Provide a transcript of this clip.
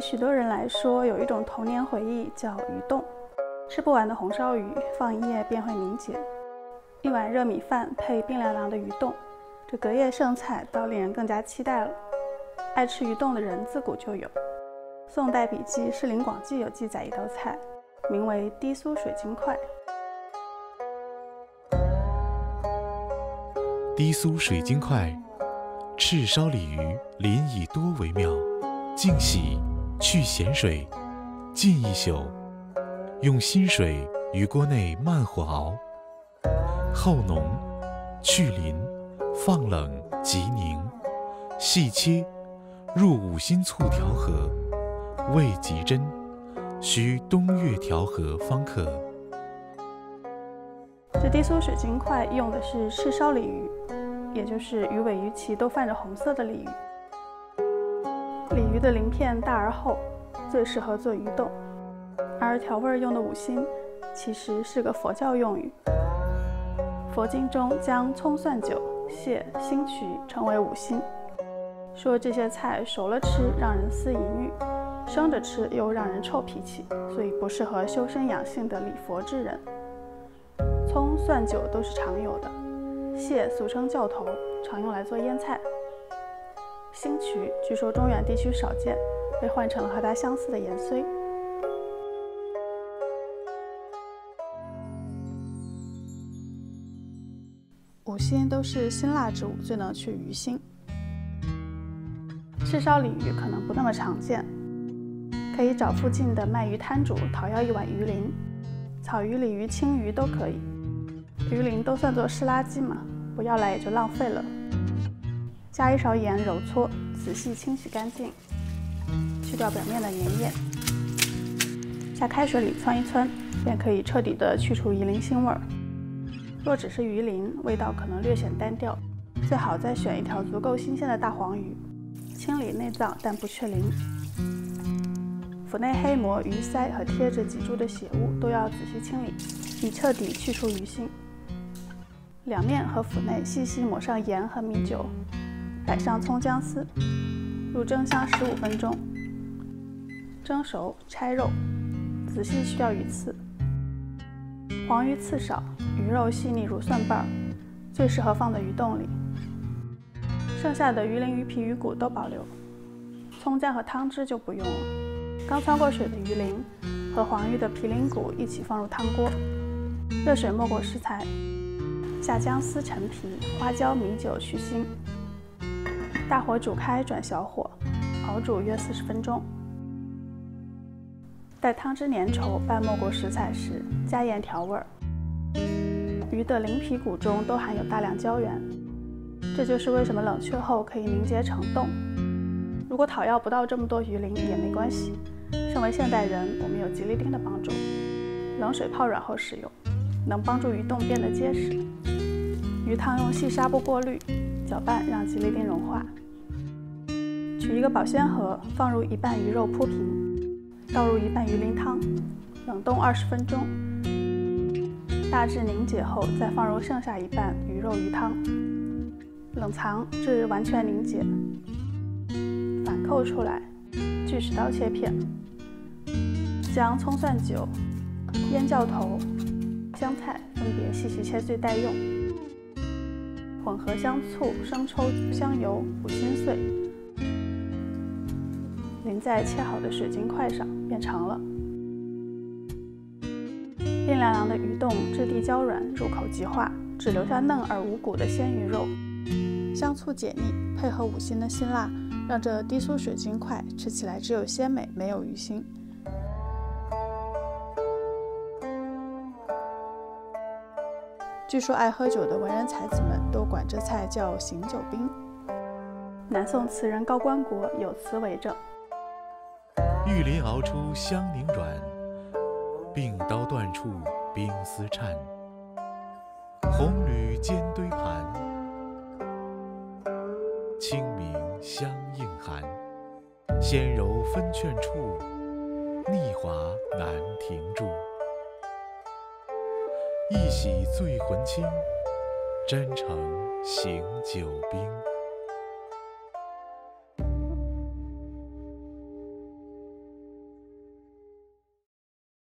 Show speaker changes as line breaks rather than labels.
对许多人来说，有一种童年回忆叫鱼冻。吃不完的红烧鱼，放一夜便会凝结。一碗热米饭配冰凉凉的鱼冻，这隔夜剩菜倒令人更加期待了。爱吃鱼冻的人自古就有。宋代笔记《士林广记》有记载一道菜，名为低酥水晶块。
低酥水晶块，赤烧鲤鱼鳞以多为妙，净洗去咸水，浸一宿，用新水于锅内慢火熬，后浓，去鳞，放冷即凝，细切，入五辛醋调和，味极真，需冬月调和方可。
这低酥水晶块用的是赤烧鲤鱼，也就是鱼尾鱼鳍都泛着红色的鲤鱼。鲤鱼的鳞片大而厚，最适合做鱼冻。而调味用的五辛，其实是个佛教用语。佛经中将葱蒜酒、蟹、辛渠称为五辛，说这些菜熟了吃让人思淫欲，生着吃又让人臭脾气，所以不适合修身养性的礼佛之人。葱蒜酒都是常有的，蟹俗称教头，常用来做腌菜。辛渠据说中原地区少见，被换成了和它相似的盐绥。五辛都是辛辣之物，最能去鱼腥。赤烧鲤鱼可能不那么常见，可以找附近的卖鱼摊主讨要一碗鱼鳞，草鱼、鲤鱼、青鱼都可以。鱼鳞都算作湿垃圾嘛，不要来也就浪费了。加一勺盐揉搓，仔细清洗干净，去掉表面的粘液，下开水里汆一汆，便可以彻底的去除鱼鳞腥味儿。若只是鱼鳞，味道可能略显单调，最好再选一条足够新鲜的大黄鱼，清理内脏但不去鳞。腹内黑膜、鱼鳃和贴着脊柱的血物都要仔细清理，以彻底去除鱼腥。两面和腹内细细抹上盐和米酒，摆上葱姜丝，入蒸箱15分钟。蒸熟拆肉，仔细去掉鱼刺。黄鱼刺少，鱼肉细腻如蒜瓣，最适合放在鱼冻里。剩下的鱼鳞、鱼皮、鱼骨都保留，葱姜和汤汁就不用了。刚汆过水的鱼鳞和黄鱼的皮鳞骨一起放入汤锅，热水没过食材，下姜丝、陈皮、花椒、米酒去腥，大火煮开转小火，熬煮约40分钟。待汤汁粘稠，拌没过食材时，加盐调味儿。鱼的鳞皮骨中都含有大量胶原，这就是为什么冷却后可以凝结成冻。如果讨要不到这么多鱼鳞也没关系，身为现代人，我们有吉利丁的帮助，冷水泡软后使用，能帮助鱼冻变得结实。鱼汤用细纱布过滤，搅拌让吉利丁融化。取一个保鲜盒，放入一半鱼肉铺平，倒入一半鱼鳞汤，冷冻20分钟。大致凝结后，再放入剩下一半鱼肉鱼汤，冷藏至完全凝结。反扣出来，锯齿刀切片，将葱蒜酒、腌教头、香菜分别细细切碎待用，混合香醋、生抽、香油、五辛碎，淋在切好的水晶块上，变成了。冰凉凉的鱼冻质地胶软，入口即化，只留下嫩而无骨的鲜鱼肉。香醋解腻，配合五辛的辛辣，让这低酥水晶块吃起来只有鲜美，没有鱼腥。据说爱喝酒的文人才子们都管这菜叫醒酒冰。南宋词人高观国有词为证：
玉鳞熬出香凝软，并刀断处冰丝颤。红铝煎堆盘，清明相映寒。纤柔分劝处，腻滑难停住。一喜醉魂清，真诚醒酒冰。